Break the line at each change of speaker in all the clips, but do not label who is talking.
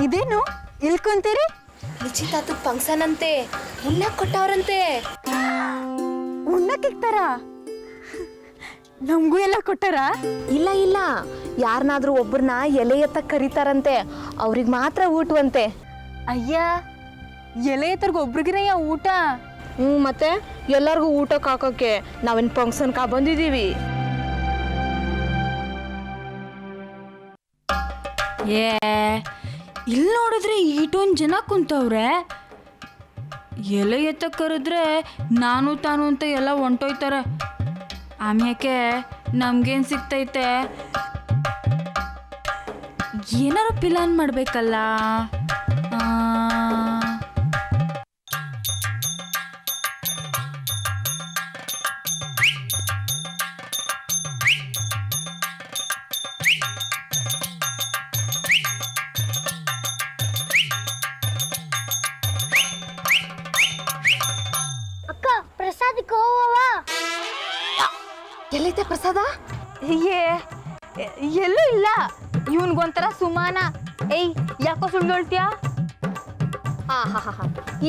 ಇದೇನು ಇಲ್ಕೊಂತೀರಿ?
ನಿಶ್ಚಿತಾರ್ಥದ ಫಂಕ್ಷನ್ ಅಂತೆ, ಉಣ್ಣಕ್ ಕೊಟ್ಟವ್ರಂತೆ.
ಉಣ್ಣಕ್ ಇಕ್ತಾರ? ನಮಗೂ ಎಲ್ಲ ಕೊಟ್ಟಾರ?
ಇಲ್ಲ ಇಲ್ಲ, ಯಾರನ್ನಾದ್ರೂ ಒಬ್ಬರನ್ನ ಎಲೆ ಎತ್ತ ಕರೀತಾರಂತೆ, ಅವ್ರಿಗೆ ಮಾತ್ರ ಊಟವಂತೆ.
ಅಯ್ಯ, ಎಲೆ ಎತ್ತರ್ಗ ಒಬ್ರಿಗಿರಯ್ಯ ಊಟ?
ಮತ್ತೆ ಎಲ್ಲರಿಗೂ ಊಟಕ್ಕೆ ಹಾಕೋಕೆ ನಾವೇನು ಫಂಕ್ಷನ್ಗೆ ಬಂದಿದ್ದೀವಿ.
ಏ, ಇಲ್ಲಿ ನೋಡಿದ್ರೆ ಈಟೊಂದು ಜನ ಕುಂತವ್ರೆ. ಎಲೆ ಎತ್ತ ಕರೆದ್ರೆ ನಾನು ತಾನು ಅಂತ ಎಲ್ಲ ಹೊಂಟೋಯ್ತಾರೆ. ಆಮ್ಯಾಕೆ ನಮ್ಗೇನು ಸಿಗ್ತೈತೆ? ಏನಾರು ಪ್ಲಾನ್ ಮಾಡಬೇಕಲ್ಲ.
ಪ್ರಸಾದಕ್ಕೆ ಹೋಗವ.
ಎಲ್ಲೈತೆ ಪ್ರಸಾದ?
ಎಲ್ಲೂ ಇಲ್ಲ. ಇವನ್ಗೊಂಥರ ಸುಮಾನ. ಏಯ್, ಯಾಕೋ ಸುಳ್ಳು ಹೇಳ್ತೀಯಾ?
ಹಾ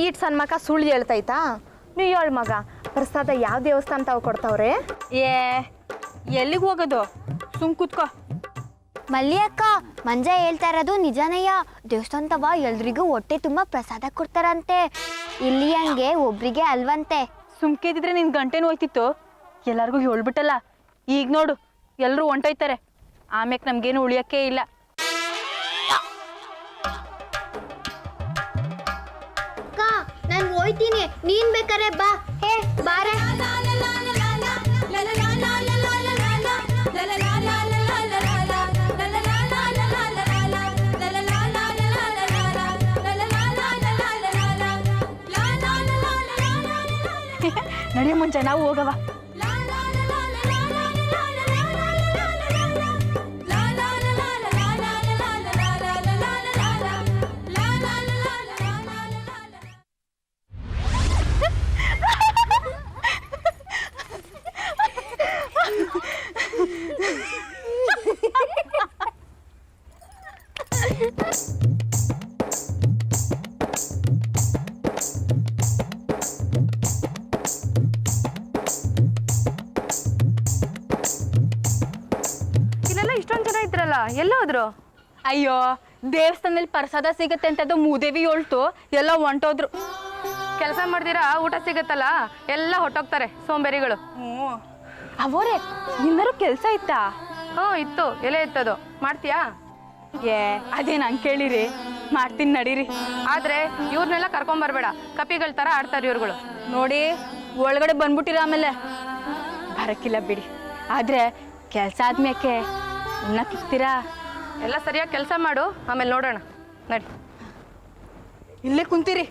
ಈಟ್ ಸಣ್ಣ ಮಗ ಸುಳ್ಳು ಹೇಳ್ತೈತಾ? ನೀವು ಹೇಳು ಮಗ, ಪ್ರಸಾದ ಯಾವ ದೇವಸ್ಥಾನ ತಾವು ಕೊಡ್ತಾವ್ರೆ?
ಎಲ್ಲಿಗೆ ಹೋಗೋದು? ಸುಮ್ ಕೂತ್ಕೋ.
ಮಲ್ಲಿ ಅಕ್ಕ, ಮಂಜ ಹೇಳ್ತಾ ಇರೋದು ನಿಜಾನಯ್ಯ. ದೇವಸ್ಥಾನದವ ಎಲ್ರಿಗೂ ಹೊಟ್ಟೆ ತುಂಬಾ ಪ್ರಸಾದ ಕೊಡ್ತಾರಂತೆ. ಇಲ್ಲಿ ಹಂಗೆ ಒಬ್ರಿಗೆ ಅಲ್ವಂತೆ.
ಸುಮ್ಕಿದ್ರೆ ನಿನ್ ಗಂಟೆನೂ ಹೋಯ್ತಿತ್ತು. ಎಲ್ಲರಿಗೂ ಹೇಳ್ಬಿಟ್ಟಲ್ಲ. ಈಗ ನೋಡು, ಎಲ್ಲರೂ ಹೊಂಟೋಯ್ತಾರೆ. ಆಮ್ಯಾಕೆ ನಮ್ಗೇನು ಉಳಿಯೋಕ್ಕೆ ಇಲ್ಲ.
ಅಕ್ಕ, ನಾನು ಹೋಯ್ತೀನಿ, ನೀನ್ ಬೇಕಾರೆ ಬಾ. ಹೇ ಬಾರೆ.
ನಡಿಯ ಮುಂಚೆ ನಾವು ಹೋಗವ.
ಇಷ್ಟೊಂದು ಜನ ಇದ್ರಲ್ಲ, ಎಲ್ಲ ಹೋದ್ರು?
ಅಯ್ಯೋ, ದೇವಸ್ಥಾನದಲ್ಲಿ ಪ್ರಸಾದ ಸಿಗತ್ತೆ ಅಂತದ್ದು ಮೂದೇವಿ ಹೇಳ್ತು. ಎಲ್ಲ ಹೊಂಟೋದ್ರು.
ಕೆಲಸ ಮಾಡ್ದಿರಾ ಊಟ ಸಿಗತ್ತಲ್ಲ, ಎಲ್ಲ ಹೊಟ್ಟೋಗ್ತಾರೆ ಸೋಂಬೇರಿಗಳು.
ಅವರೇ, ನಿನ್ನರು ಕೆಲಸ ಇತ್ತಾ?
ಇತ್ತು. ಎಲೆ ಇತ್ತದು, ಮಾಡ್ತೀಯಾ?
ಅದೇ ನಂಗೆ ಕೇಳಿರಿ, ಮಾಡ್ತೀನಿ ನಡೀರಿ.
ಆದ್ರೆ ಇವ್ರನ್ನೆಲ್ಲ ಕರ್ಕೊಂಬರ್ಬೇಡ, ಕಪಿಗಳ ತರ ಆಡ್ತಾರೆ ಇವ್ರುಗಳು.
ನೋಡಿ, ಒಳಗಡೆ ಬಂದ್ಬಿಟ್ಟಿರ, ಆಮೇಲೆ ಬರಕ್ಕಿಲ್ಲ ಬಿಡಿ. ಆದ್ರೆ ಕೆಲಸ ಆದ್ಮ್ಯಾಕೆ ಇನ್ನಕ್ಕಿರ್ತೀರಾ?
ಎಲ್ಲ ಸರಿಯಾಗಿ ಕೆಲಸ ಮಾಡು, ಆಮೇಲೆ ನೋಡೋಣ. ನಡಿ,
ಇಲ್ಲೇ ಕುಂತೀರಿ.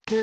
ಇಲ್ಲಿ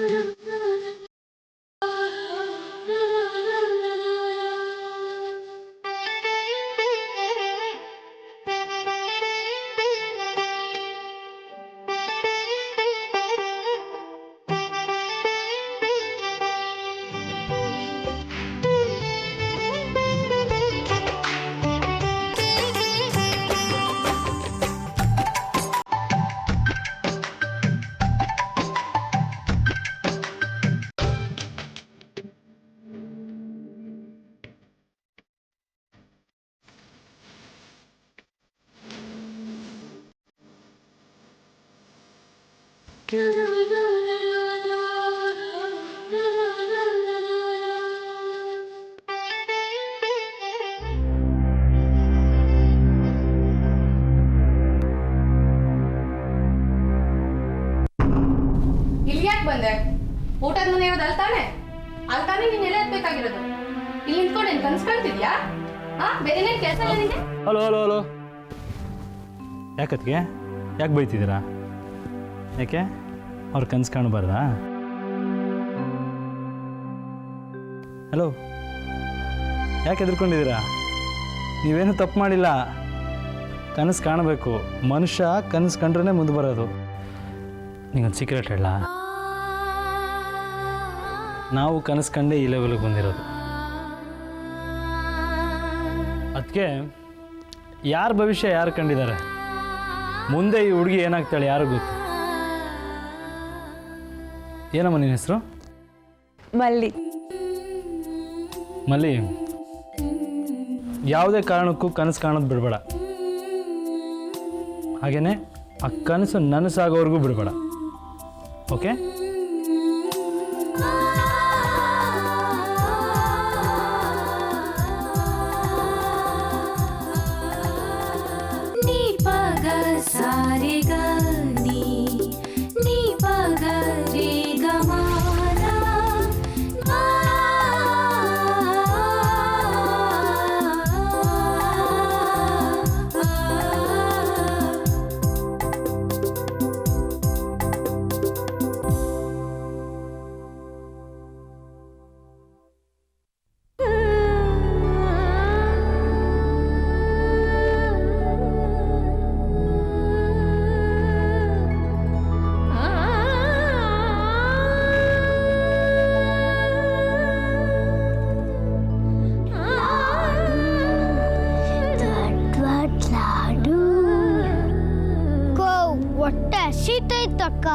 ಯಾಕೆ ಬಂದೆ? ಊಟದ ಮನೆ ಇರೋದು ಅಲ್ತಾನೆ ನೀನ್ ಎಲ್ಲ ಎತ್ಬೇಕಾಗಿರೋದು. ಇಲ್ಲಿ ನಿಂತ್ಕೊಂಡು ಏನ್ ಕನ್ಸ್ ಕಾಣ್ತಿದ್ಯಾ? ಬೇರೆ ಕೆಲಸ ಇಲ್ಲ ನಿಂಗೆ?
ಹಲೋ ಹಲೋ ಹಲೋ, ಯಾಕತ್ಗೆ ಯಾಕೆ ಬೈತಿದ್ದೀರಾ? ಯಾಕೆ ಅವ್ರು ಕನ್ಸು ಕಾಣಬಾರ್ದಾ? ಹಲೋ, ಯಾಕೆ ಹೆದರ್ಕೊಂಡಿದ್ದೀರಾ? ನೀವೇನು ತಪ್ಪು ಮಾಡಿಲ್ಲ. ಕನಸು ಕಾಣಬೇಕು. ಮನುಷ್ಯ ಕನಸು ಕಂಡ್ರೇ ಮುಂದೆ ಬರೋದು. ನಿಗೊಂದು ಸೀಕ್ರೆಟ್ ಹೇಳ, ನಾವು ಕನಸು ಕಂಡೇ ಈ ಲೆವೆಲ್ಗೆ ಬಂದಿರೋದು. ಅದಕ್ಕೆ ಯಾರ ಭವಿಷ್ಯ ಯಾರು ಕಂಡಿದ್ದಾರೆ, ಮುಂದೆ ಈ ಹುಡುಗಿ ಏನಾಗ್ತಾಳೆ ಯಾರು ಗೊತ್ತು. ಏನಮ್ಮ ನಿನ್ನ ಹೆಸರು?
ಮಲ್ಲಿ.
ಮಲ್ಲಿ, ಯಾವುದೇ ಕಾರಣಕ್ಕೂ ಕನಸು ಕಾಣೋದು ಬಿಡಬೇಡ. ಹಾಗೆಯೇ ಆ ಕನಸು ನನಸಾಗೋವರೆಗೂ ಬಿಡಬೇಡ. ಓಕೆ?
ಹೊಟ್ಟೆ ಹಸಿತೈತಕ್ಕ.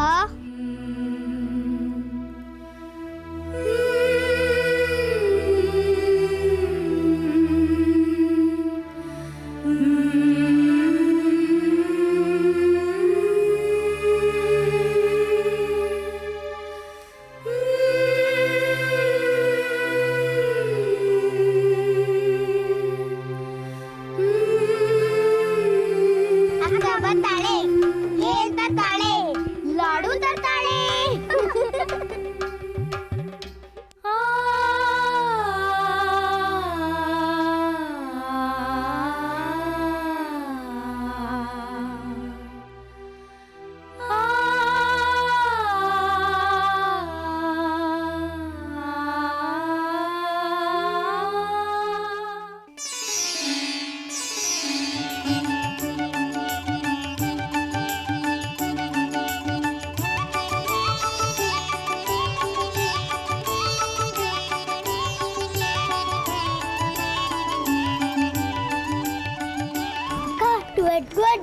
ಲಾಡು ತರ್ತಾಳೆ.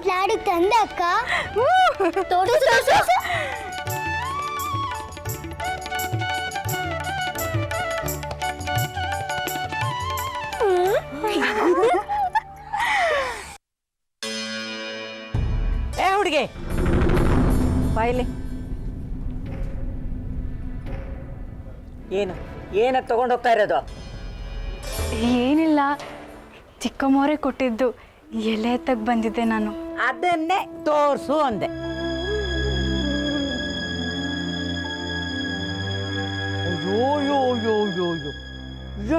ಲಾಡು ತಂದಕ್ಕ. ತೋರಿಸು.
ಏ ಹುಡುಗಿ ಬಾಯಿಲಿ, ಏನು ತಗೊಂಡೋಗ್ತಾ ಇರೋದು?
ಏನಿಲ್ಲ, ಚಿಕ್ಕಮ್ಮವರೇ ಕೊಟ್ಟಿದ್ದು ಎಲೆ ಎತ್ತಕ್ಕೆ ಬಂದಿದ್ದೆ ನಾನು.
ಅದನ್ನೇ ತೋರ್ಸು ಅಂದೆ. ಅಯ್ಯೋ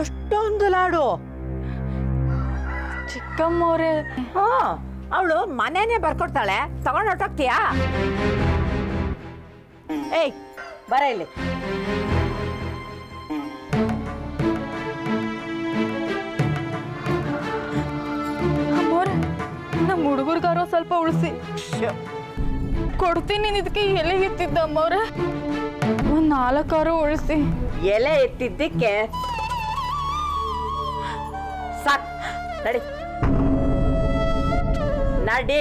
ಎಷ್ಟೊಂದು ಲಾಡು.
ಚಿಕ್ಕಮ್ಮವರೇ?
ಅವಳು ಮನೇನೆ ಬರ್ಕೊಡ್ತಾಳೆ, ತಗೊಂಡು ಹೊಟ್ಟೋಗ್ತೀಯಾ? ಏಯ್ ಬರ ಇಲ್ಲಿ.
ಅಮ್ಮೋರ ನಮ್ಮ ಹುಡುಗರ್ಗಾರೋ ಸ್ವಲ್ಪ ಉಳಿಸಿ ಕೊಡ್ತೀನಿ. ಇದಕ್ಕೆ ಎಲೆ ಎತ್ತಿದ್ದ ಅಮ್ಮವ್ರೆ, ಒಂದು 4 ಉಳಿಸಿ.
ಎಲೆ ಎತ್ತಿದ್ದಕ್ಕೆ ಸಾಕ್. ನಡಿ ನಡಿ.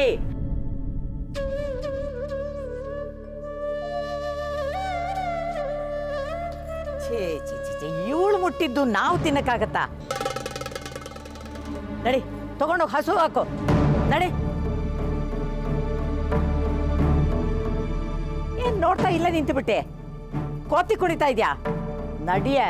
ಛೇ ಛೇ ಛೇ ಛೇ, ಇವಳು ಮುಟ್ಟಿದ್ದು ನಾವು ತಿನ್ನಕ್ಕಾಗತ್ತಾ? ನಡಿ ತಗೊಂಡೋಗಿ ಹಸು ಹಾಕು. ನಡಿ. ಏನ್ ನೋಡ್ತಾ ಇಲ್ಲ ನಿಂತು ಬಿಟ್ಟೆ? ಕೋತಿ ಕುಡಿತಾ ಇದ್ಯಾ? ನಡಿಯ.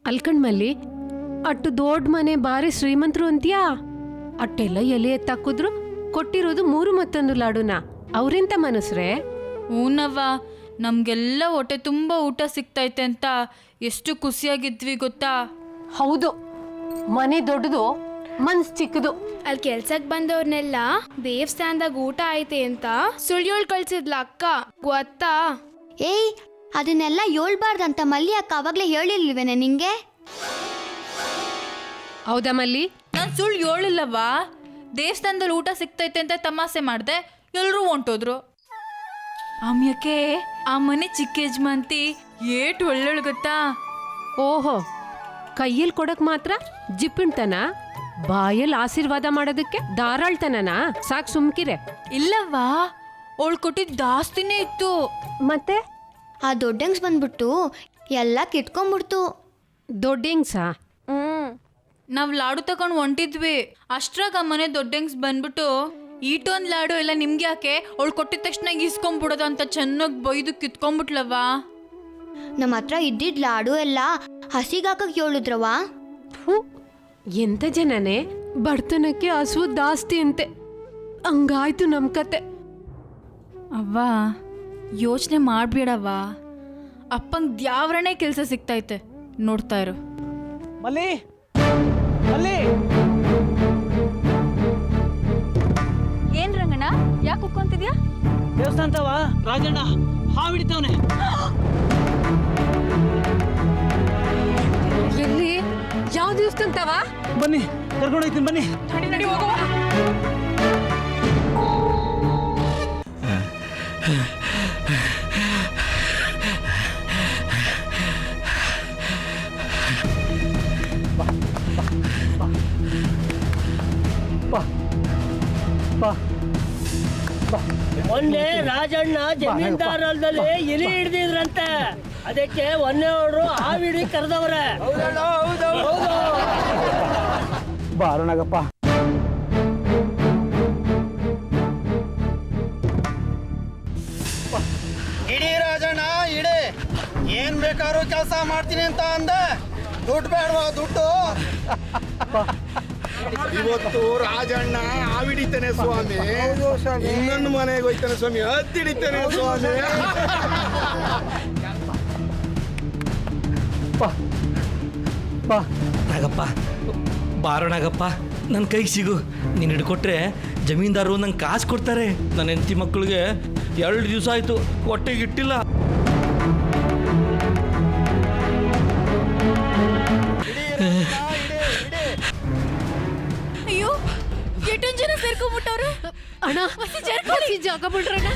ಅಲ್ಕಂಡ್ಮಲ್ಲಿ ಅಟ್ಟು ದೊಡ್ಡ ಮನೆ ಬಾರಿ ಶ್ರೀಮಂತರು ಅಂತೀಯಾ? ಅಟ್ಟೆಲ್ಲ ಎಲೆ ಎತ್ತಾಕಿದ್ರು ಕೊಟ್ಟಿರೋದು 3 ಮತ್ತೊಂದು ಲಾಡುನ. ಅವ್ರೆಂತ ಮನಸ್ರೇ?
ಹೂನವ್ವ, ನಮಗೆಲ್ಲ ಹೊಟ್ಟೆ ತುಂಬ ಊಟ ಸಿಗ್ತೈತೆ ಅಂತ ಎಷ್ಟು ಖುಷಿಯಾಗಿದ್ವಿ ಗೊತ್ತಾ?
ಹೌದು, ಮನೆ ದೊಡ್ಡದು, ಮನ್ಸ್ ಚಿಕ್ಕದು.
ಅಲ್ಲಿ ಕೆಲ್ಸಕ್ಕೆ ಬಂದವ್ರನ್ನೆಲ್ಲ ದೇವಸ್ಥಾನದಾಗ ಊಟ ಐತೆ ಅಂತ ಸುಳ್ಯೋಳ್ ಕಳ್ಸಿದ್ಲ ಅಕ್ಕ, ಗೊತ್ತಾ?
ಏಯ್, ಅದನ್ನೆಲ್ಲ ಹೇಳ್ಬಾರ್ದಂತ ಮಲ್ಲಿ ಅಕ್ಕ ಅವಾಗಲೇ ಹೇಳಿಲ್ವೇನೆ ನಿಂಗೆ?
ಹೌದಾ ಮಲ್ಲಿ?
ನಾನು ಸುಳ್ಳು ಹೇಳಿಲ್ಲವ್ವ. ದೇವಸ್ಥಾನದಲ್ಲಿ ಊಟ ಸಿಗ್ತೈತೆ ಅಂತ ತಮಾಷೆ ಮಾಡಿದೆ, ಎಲ್ಲರೂ ಹೊಂಟೋದ್ರು. ಆಮ್ಯಕ್ಕೆ ಆ ಮನೆ ಚಿಕ್ಕ ಯಜಮಾನ್ತಿ ಏಟ್ ಒಳ್ಳೆಳು ಗೊತ್ತಾ?
ಓಹೋ, ಕೈಯಲ್ಲಿ ಕೊಡಕ್ ಮಾತ್ರ ಜಿಪ್ಪಿಣ್ತನ, ಬಾಯಲ್ಲಿ ಆಶೀರ್ವಾದ ಮಾಡೋದಕ್ಕೆ ಧಾರಾಳ್ತನನಾ? ಸಾಕ್ ಸುಮ್ಕಿರೆ.
ಇಲ್ಲವ್ವ, ಅವಳು ಕೊಟ್ಟಿದ್ದು ಜಾಸ್ತಿನೇ ಇತ್ತು.
ಮತ್ತೆ
ಆ ದೊಡ್ಡಂಗ್ಸ್ ಬಂದ್ಬಿಟ್ಟು ಎಲ್ಲ ಕಿತ್ಕೊಂಡ್ಬಿಡ್ತು.
ದೊಡ್ಡಂಗ್ಸಾ?
ನಾವು ಲಾಡು ತಗೊಂಡು ಹೊಂಟಿದ್ವಿ. ಅಷ್ಟ್ರಾಗ ಆ ಮನೆ ದೊಡ್ಡಂಗ್ಸ್ ಬಂದ್ಬಿಟ್ಟು ಈಟೊಂದು ಲಾಡು ಎಲ್ಲ ನಿಮ್ಗೆ ಯಾಕೆ, ಅವಳು ಕೊಟ್ಟಿದ ತಕ್ಷಣ ಇಸ್ಕೊಂಡ್ಬಿಡೋದು ಅಂತ ಚೆನ್ನಾಗಿ ಬೈದು ಕಿತ್ಕೊಂಡ್ಬಿಟ್ಲವ್ವ.
ನಮ್ಮ ಹತ್ರ ಇದ್ದಿದ್ ಲಾಡು ಎಲ್ಲ ಹಸಿಗಾಕಕ್ಕೆ ಹೇಳಿದ್ರವ.
ಎಂತ ಜನನೇ, ಬಡತನಕ್ಕೆ ಹಸು ಜಾಸ್ತಿ ಅಂತೆ. ಹಂಗಾಯ್ತು ನಮ್ ಕತೆ.
ಅವ್ವ, ಯೋಚನೆ ಮಾಡ್ಬೇಡವ್ವ. ಅಪ್ಪಂಗೆ ದ್ಯಾವ್ರನೇ ಕೆಲಸ ಸಿಗ್ತೈತೆ, ನೋಡ್ತಾ ಇರು.
ಮಲ್ಲಿ ಮಲ್ಲಿ,
ಏನ್ ರಂಗಣ್ಣ, ಯಾಕೆ ಕುಕ್ಕೊಂತಿದ್ಯಾ?
ದೇವಸ್ಥಾನದವ ರಾಜಣ್ಣ ಹಾವು ಹಿಡಿತಾವನೆ.
ಎಲ್ಲಿ? ಯಾವ ದೇವಸ್ಥಾನವ?
ಬನ್ನಿ, ಕರ್ಕೊಂಡೋಗ್ತೀನಿ ಬನ್ನಿ.
ನಡಿ ನಡಿ ಹೋಗುವ.
ಮೊನ್ನೆ ರಾಜಣ್ಣ ಜಮೀನ್ದಾರ್ ಹೊಲದಲ್ಲಿ ಇಲಿ ಹಿಡ್ದಿದ್ರಂತೆ, ಅದಕ್ಕೆ ಹೊನ್ನೆಯವರು ಹಾವಿಡಿ ಕರೆದವ್ರೆ.
ಬಾರಣಗಪ್ಪ.
ಇಡೀ ರಾಜಣ್ಣ ಇಡೀ, ಏನ್ ಬೇಕಾದ್ರೂ ಕೆಲಸ ಮಾಡ್ತೀನಿ ಅಂತ ಅಂದೆ. ದುಡ್ಡು ಬೇಡವಾ? ದುಡ್ಡು ಇವತ್ತು ರಾಜಣ್ಣ ಹಾವಿಡಿತಾನೆ ಸ್ವಾಮಿ, ಇನ್ನೊಂದು ಮನೆಗೆ ಹೋಯ್ತಾನೆ ಸ್ವಾಮಿ, ಹತ್ತಿಡಿತಾನೆ ಸ್ವಾಮಿ.
ನಾಗಪ್ಪ, ಬಾರೋಣಾಗಪ್ಪ, ನನ್ನ ಕೈಗೆ ಸಿಗು. ನೀನು ಹಿಡ್ಕೊಟ್ರೆ ಜಮೀನ್ದಾರು ನಂಗೆ ಕಾಸು ಕೊಡ್ತಾರೆ. ನನ್ನ ಹೆಂಡತಿ ಮಕ್ಕಳಿಗೆ 2 ದಿವಸ ಆಯಿತು ಹೊಟ್ಟೆಗೆ ಇಟ್ಟಿಲ್ಲ.
ಅಯ್ಯೋ, ಎಷ್ಟೊಂದು ಜನ ಸೇರ್ಕೊಂಡ್ಬಿಟ್ಟವ್ರು.
ಅಣ್ಣ, ಜಾಗ ಬಿಡ್ರಣ್ಣ.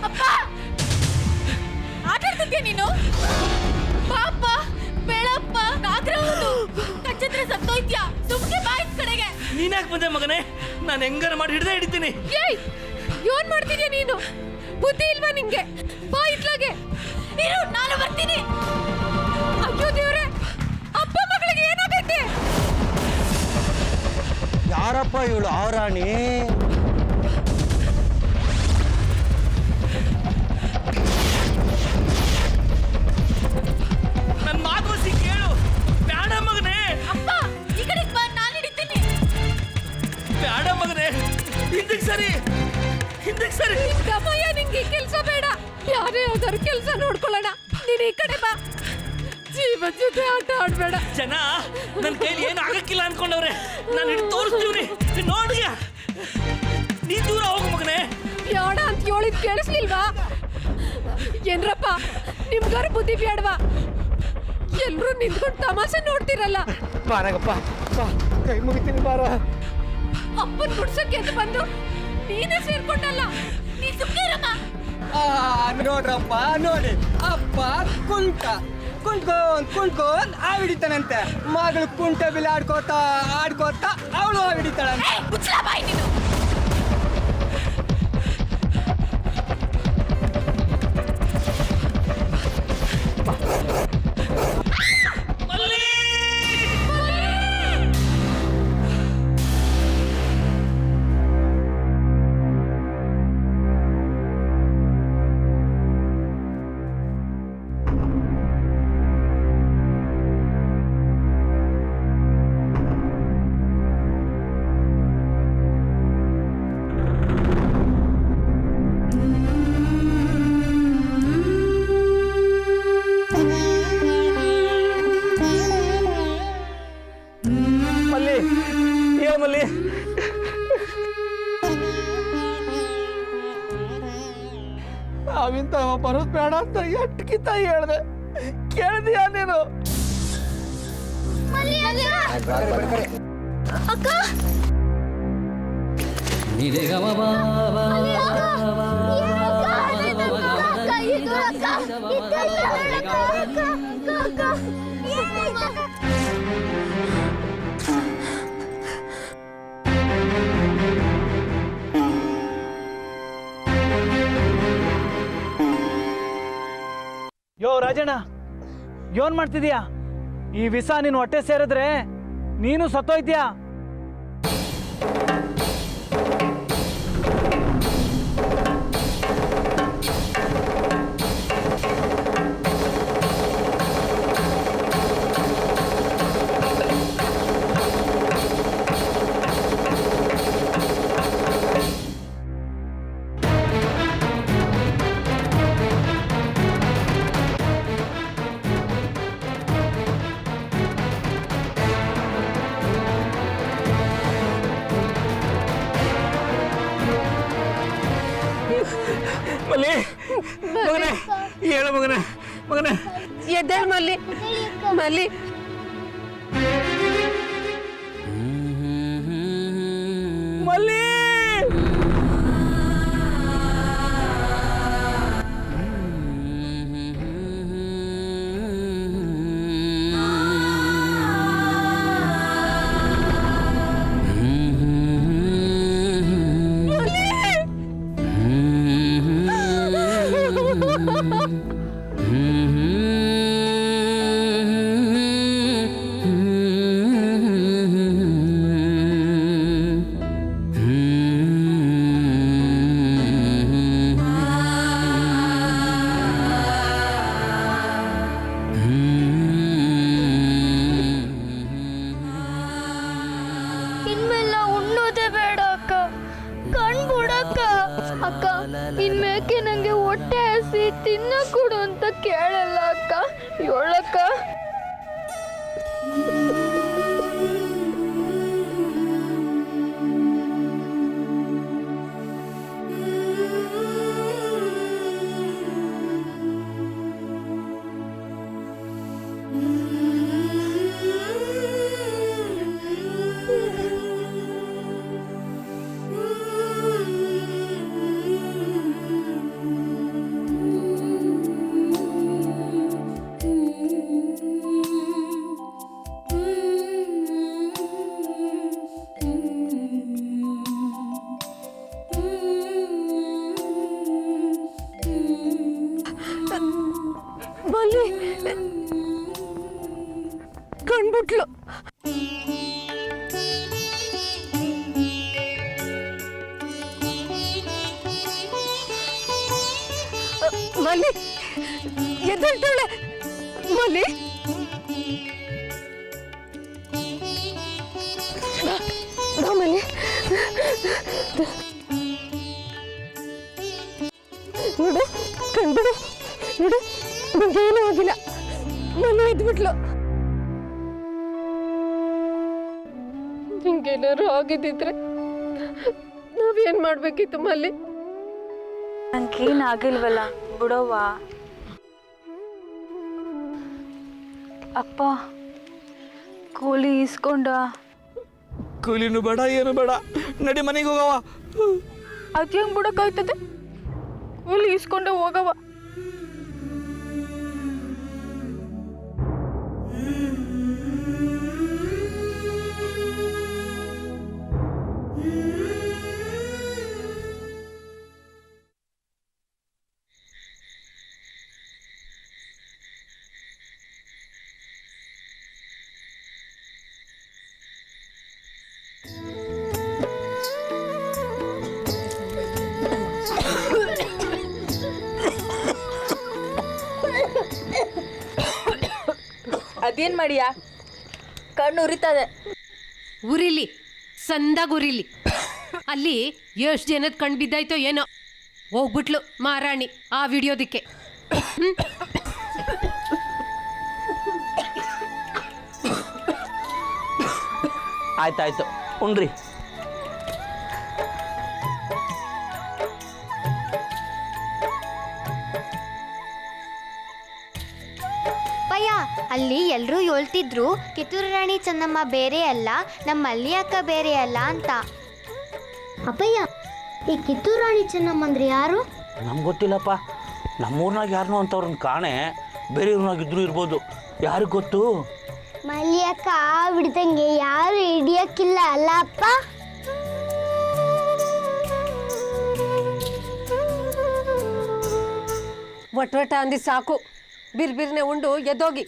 ಅಪ್ಪ, ಆಟಾಡ್ತಿದ್ಯಾ ನೀನು? ಪಾಪ ಬೇಳಪ್ಪ, ನಾಗರಾವುದು ಕಚ್ಚತ್ರ ಸತ್ತೋಯ್ತ್ಯಾ? ಸುಮ್ಕೆ ಬಾ ಇದ್ ಕಡೆಗೆ.
ನೀನ್ಯಾಕೆ ಬಂದೆ ಮಗನೇ? ನಾನು ಹೆಂಗಾರ ಮಾಡಿ ಹಿಡಿತೀನಿ.
ಏಯ್, ಏನ್ ಮಾಡ್ತಿದ್ಯಾ ನೀನು? ಬುದ್ಧಿ ಇಲ್ವಾ ನಿಂಗೆ? ಬಾ ಇಟ್ಲಾಗೆ.
ಇರು, ನಾನು ಬರ್ತೀನಿ.
ಅಯ್ಯೋ ದೇವ್ರೆ, ಅಪ್ಪ ಮಗಳಿಗೆ ಏನಾಗೈತೆ?
ಯಾರಪ್ಪ ಇವಳು ಆರಾಣಿ?
ಯಾವ್ದಾದ್ರು ಕೆಲಸ ನೋಡ್ಕೊಳ್ಳೋಣ. ನೀನ್ ಈ ಕಡೆ ಬಾ. ಜೀವನ್ ಜೊತೆ ಆಟ ಆಡ್ಬೇಡ.
ಜನ ನನ್ನ ಕೈಲಿ ಏನು ಆಗಕ್ಕಿಲ್ಲ ಅನ್ಕೊಂಡವ್ರೆ. ನಾನು ಇಟ್ಟು ತೋರಿಸ್ತೀವ್ರಿ, ನೋಡಿಯ ನೀ ದೂರ ಹೋಗು ಮಗನೇ.
ಬ್ಯಾಡ ಅಂತ ಹೇಳಿದ್ ಕೇಳಿಸ್ಲಿಲ್ವಾ? ಏನ್ರಪ್ಪ ನಿಮ್ಗಾರ ಬುದ್ಧಿ ಬ್ಯಾಡ್ವಾ? ಎಲ್ರು ನಿಂತ್ಕೊಂಡು ತಮಾಷೆ ನೋಡ್ತಿರಲ್ಲ.
ಬಾರಗಪ್ಪ, ಕೈ ಮುಗಿತೀನಿ ಬಾರ.
ಅಪ್ಪನ್ ಗುಡ್ಸಕ್ಕೆ ಅಂತ ಬಂದು ನೀನೇ ಸೇರ್ಕೊಂಡಲ್ಲ. ನೀ ಸುಮ್ಮನೆ ಇರಮ್ಮ.
ನೋಡ್ರಪ್ಪ ನೋಡಿ, ಅಪ್ಪ ಕುಂಟ್ಕೊಂಡ್ ಆವಿಡಿತಾನಂತೆ. ಮಗಳು ಕುಂಟ ಬಿಲ್ ಆಡ್ಕೋತ ಅವಳು ಆವಿಡಿತಾಳಂತೆ. ಮಲ್ಲಿ ನಾವಿಂತ ಬರೋದ್ ಬೇಡ ಅಂತ ಎಟ್ಕಿತ ಹೇಳ್ದೆ, ಕೇಳಿದ್ಯಾ ನೀನು?
ಅಕ್ಕ
ಯೋ ರಾಜಣ್ಣ, ಏನ್ ಮಾಡ್ತಿದ್ಯಾ? ಈ ವಿಷ ನೀನು ಹೊಟ್ಟೆ ಸೇರಿದ್ರೆ ನೀನು ಸತ್ತೋಯ್ತೀಯಾ?
ಮಲ್ಲಿ ಮಗನೇ, ಹೇಳು ಮಗನೇ.
ಎದ್ದೇಳ್ ಮಲ್ಲಿ. ಮಲ್ಲಿ
ಮಲ್ಲಿ
ಇನ್ಮೇಲೆ ಉಣ್ಣೋದೇ ಬೇಡ ಅಕ್ಕ. ಕಣ್ಬಿಡಕ್ಕ. ಅಕ್ಕ ಇನ್ಮೇಕೆ ನಂಗೆ ಹೊಟ್ಟೆ ಹಸಿ ತಿನ್ನ ಕೊಡು ಅಂತ ಕೇಳಲ್ಲ ಅಕ್ಕ. ಹೇಳಕ್ಕ.
ಮಲ್ಲಿ ಕಣ್ಬಿಟ್ಲು. ಮಲ್ಲಿ ಎದ್ದೇಳ್ತಾಳೆ. ಮಲ್ಲಿ ಮಲ್ಲಿ ನೋಡು, ಕಣ್ಬಿಡು. ನೋಡು ನಂಗೇನೂ ಆಗಿಲ್ಲ, ಮನೆ ಇದ್ಬಿಟ್ಲು. ನಿಂಗೇನಾದ್ರು ಆಗಿದ್ದಿದ್ರೆ ನಾವೇನ್ ಮಾಡ್ಬೇಕಿತ್ತು ಮಲ್ಲಿ?
ನಂಗೇನಾಗಿಲ್ವಲ್ಲ ಬಿಡವ್ವ. ಅಪ್ಪ ಕೂಲಿ ಇಸ್ಕೊಂಡ.
ಕೂಲಿನೂ ಬೇಡ ಏನು ಬೇಡ, ನಡಿ ಮನೆಗೆ ಹೋಗವ.
ಅದು ಹೆಂಗ್ ಬಿಡಕ್ಕಾಯ್ತದೆ? ಕೂಲಿ ಇಸ್ಕೊಂಡ ಹೋಗವ. ಅದೇನ್ ಮಾಡಿಯಾ? ಕಣ್ಣು ಉರಿತದೆ.
ಉರಿಲಿ, ಸಂದಾಗ ಉರಿಲಿ. ಅಲ್ಲಿ ಎಷ್ಟು ಜನದ ಕಣ್ಣು ಬಿದ್ದಾಯ್ತೋ ಏನೋ. ಹೋಗ್ಬಿಟ್ಲು ಮಾರಾಣಿ ಆ ವಿಡಿಯೋದಕ್ಕೆ.
ಆಯ್ತಾಯ್ತು ಉಣ್ರಿ.
ಅಪ್ಪಯ್ಯ, ಅಲ್ಲಿ ಎಲ್ಲರೂ ಹೇಳ್ತಿದ್ರು ಕಿತ್ತೂರು ರಾಣಿ ಚೆನ್ನಮ್ಮ ಬೇರೆ ಅಲ್ಲ, ನಮ್ಮ ಮಲ್ಲಿ ಅಕ್ಕ ಬೇರೆ ಅಲ್ಲ ಅಂತ. ಅಪ್ಪಯ್ಯ, ಈ ಕಿತ್ತೂರು ರಾಣಿ ಚೆನ್ನಮ್ಮ ಅಂದ್ರೆ ಯಾರು?
ನಮ್ಗೆ ಗೊತ್ತಿಲ್ಲಪ್ಪ. ನಮ್ಮೂರ್ನಾಗ ಯಾರನ್ನೋ ಅಂತವ್ರನ್ನ ಕಾಣೆ, ಬೇರೆ ಊರ್ನಾಗ ಇದ್ರೂ ಇರ್ಬೋದು, ಯಾರಿಗೆ ಗೊತ್ತು?
ಮಲ್ಲಿ ಅಕ್ಕ ಬಿಡ್ದಂಗೆ ಯಾರು ಹಿಡಿಯಕ್ಕಿಲ್ಲ ಅಲ್ಲ ಅಪ್ಪ?
ಒಟ್ಟ ಅಂದಿ ಸಾಕು, ಬಿರ್ಬಿರ್ನೆ ಉಂಡು ಎದ್ದೋಗಿ.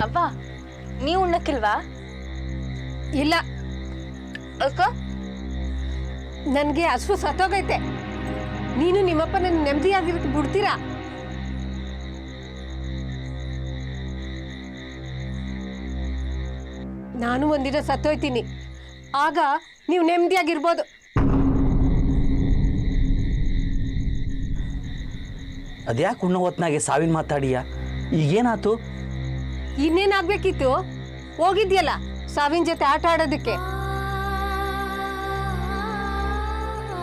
ಅವ್ವ ನೀವು ಉಣ್ಣಕ್ಕಿಲ್ವಾ?
ಇಲ್ಲ,
ಅಕ್ಕ
ನನಗೆ ಹಸು ಸತ್ತೋಗೈತೆ. ನೀನು ನಿಮ್ಮಪ್ಪ ನನ್ನ ನೆಮ್ಮದಿಯಾಗಿರಕ್ಕೆ ಬಿಡ್ತೀರಾ? ನಾನು ಒಂದಿನ ಸತ್ತೋಯ್ತೀನಿ, ಆಗ ನೀವು ನೆಮ್ಮದಿಯಾಗಿರ್ಬೋದು.
ಅದ್ಯಾಕೆ ಉಣ್ಣೋ ಹೊತ್ನಾಗೆ ಸಾವಿನ ಮಾತಾಡಿಯಾ? ಈಗೇನಾಯ್ತು?
ಇನ್ನೇನಾಗ್ಬೇಕಿತ್ತು? ಹೋಗಿದ್ಯಲ್ಲ ಸಾವಿನ ಜೊತೆ ಆಟ ಆಡೋದಕ್ಕೆ.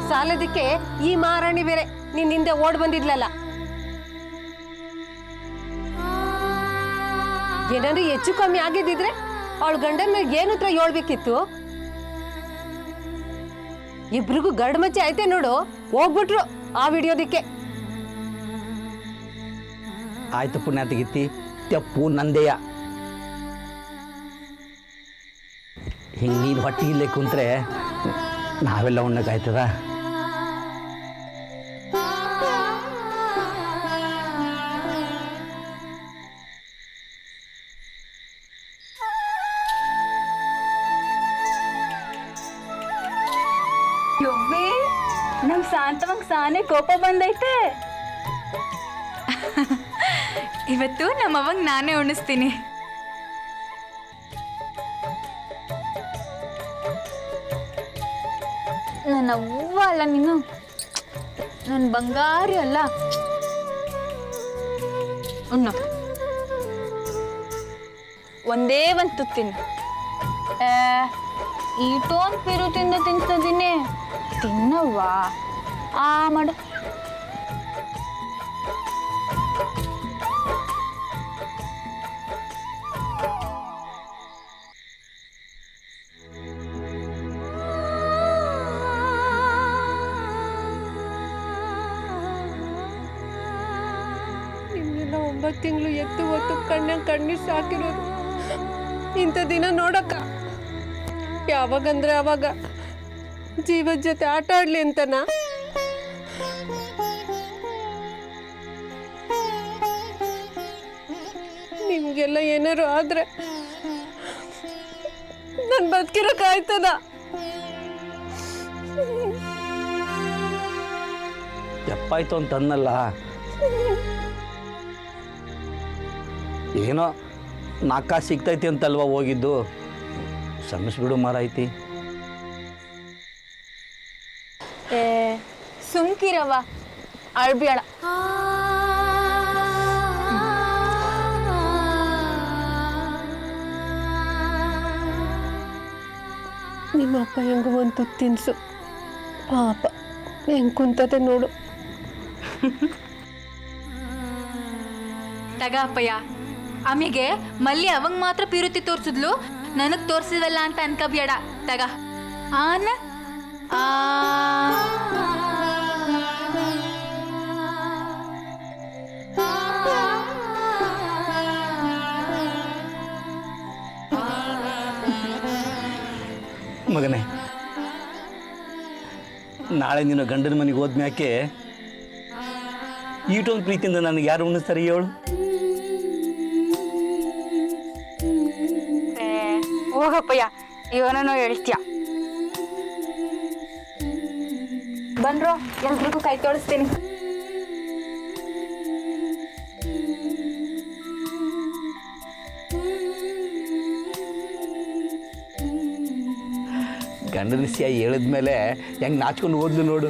ಸಾಲದಕ್ಕೆ ಈ ಮಹಾರಾಣಿ ಬೇರೆ ನಿನ್ನ ಹಿಂದೆ ಓಡ್ ಬಂದಿದ್ಲಲ್ಲ. ಏನಾದ್ರು ಹೆಚ್ಚು ಕಮ್ಮಿ ಆಗಿದ್ದಿದ್ರೆ ಅವಳ ಗಂಡನ ಮೇಲೆ ಏನು ಹತ್ರ ಹೇಳ್ಬೇಕಿತ್ತು? ಇಬ್ರಿಗೂ ಗರಡು ಮಚ್ಚೆ ಐತೆ ನೋಡು, ಹೋಗ್ಬಿಟ್ರು ಆ ವಿಡಿಯೋದಕ್ಕೆ.
ಆಯ್ತು ಪುಣ್ಯಾತಗಿತ್ತಿ, ತೆಪ್ಪು ನಂದೆಯ. ಹಿಂಗೆ ನೀನು ಹೊಟ್ಟೆ ಇಲ್ಲೇ ಕುಂತ್ರೆ ನಾವೆಲ್ಲ ಉಣ್ಣಕ್ಕಾಯ್ತದ?
ಯವ್ವೇ, ನಮ್ ಶಾಂತವಂಗ್ ಸಾನೆ ಕೋಪ ಬಂದೈತೆ. ಇವತ್ತು ನಮ್ಮವಂಗ್ ನಾನೇ ಉಣಿಸ್ತೀನಿ. ನನ್ನ ಅವ್ವ ಅಲ್ಲ ನೀನು, ನನ್ನ ಬಂಗಾರಿ ಅಲ್ಲ. ಉಣ್ಣು, ಒಂದೇ ಒಂದು ತುತ್ತಿನ. ಈಟೋನ್ ಪಿರುತಿಂದ ತಿನ್ಸದಿನಿ, ತಿನ್ನವ್ವ. ಆ ಮಾಡು.
ನಿಮ್ಮೆಲ್ಲ 9 ತಿಂಗಳು ಎತ್ತು ಹೊತ್ತು ಕಣ್ಣೀರು ಸಾಕಿರೋದು ಇಂಥ ದಿನ ನೋಡಕ್ಕ. ಯಾವಾಗಂದ್ರೆ ಅವಾಗ ಜೀವದ ಜೊತೆ ಆಟ ಆಡ್ಲಿ ಅಂತನಾ? ನಿಮ್ಗೆಲ್ಲ ಏನಾರು ಆದ್ರೆ ನನ್ ಬದುಕಿರಕ್ಕಾಯ್ತದ?
ತೆಪ್ಪಾಯ್ತು ಅಂತ ಅನ್ನಲ್ಲ, ಏನೋ ನಾಕ ಸಿಗ್ತೈತಿ ಅಂತಲ್ವ ಹೋಗಿದ್ದು. ಕ್ಷಮಿಸ್ಬಿಡು ಮಾರಾಯ್ತಿ.
ಸುಮ್ಕಿರವ್ವ, ಅಳ್ಬೇಡ.
ನಿಮ್ಮ ಅಪ್ಪ ಹೆಂಗು ಒಂದು ತಿನ್ಸು, ಪಾಪ ಹೆಂಗ್ ಕುಂತತೆ ನೋಡು.
ತಗ ಅಪ್ಪಯ್ಯ. ಆಮೇಲೆ ಮಲ್ಲಿ ಅವಂಗ್ ಮಾತ್ರ ಪಿರುತಿ ತೋರ್ಸಿದ್ಲು, ನನಗ್ ತೋರ್ಸಿದಲ್ಲ ಅಂತ ಅನ್ಕಬೇಡ. ತಗ ಆನ ಆ
ಮಗನೇ, ನಾಳೆ ನಿನ್ನ ಗಂಡನ ಮನೆಗೆ ಹೋದ್ಮ್ಯಾಕೆ ಈಟೊಂದು ಪ್ರೀತಿಯಿಂದ ನನಗೆ ಯಾರು ಉಣಿಸ್ತಾರೆ ಹೇಳು?
ಹೋಗಪ್ಪಯ್ಯ, ಇವನನ್ನು ಹೇಳಿಸ್ತೀಯ. ಬನ್ರೋ, ಎಲ್ರಿಗೂ ಕೈ ತೋರಿಸ್ತೀನಿ.
ಗಂಡನ ವಿಷಯ ಹೇಳಿದ್ಮೇಲೆ ಹೆಂಗೆ ನಾಚ್ಕೊಂಡು ಓದ್ಲು ನೋಡು.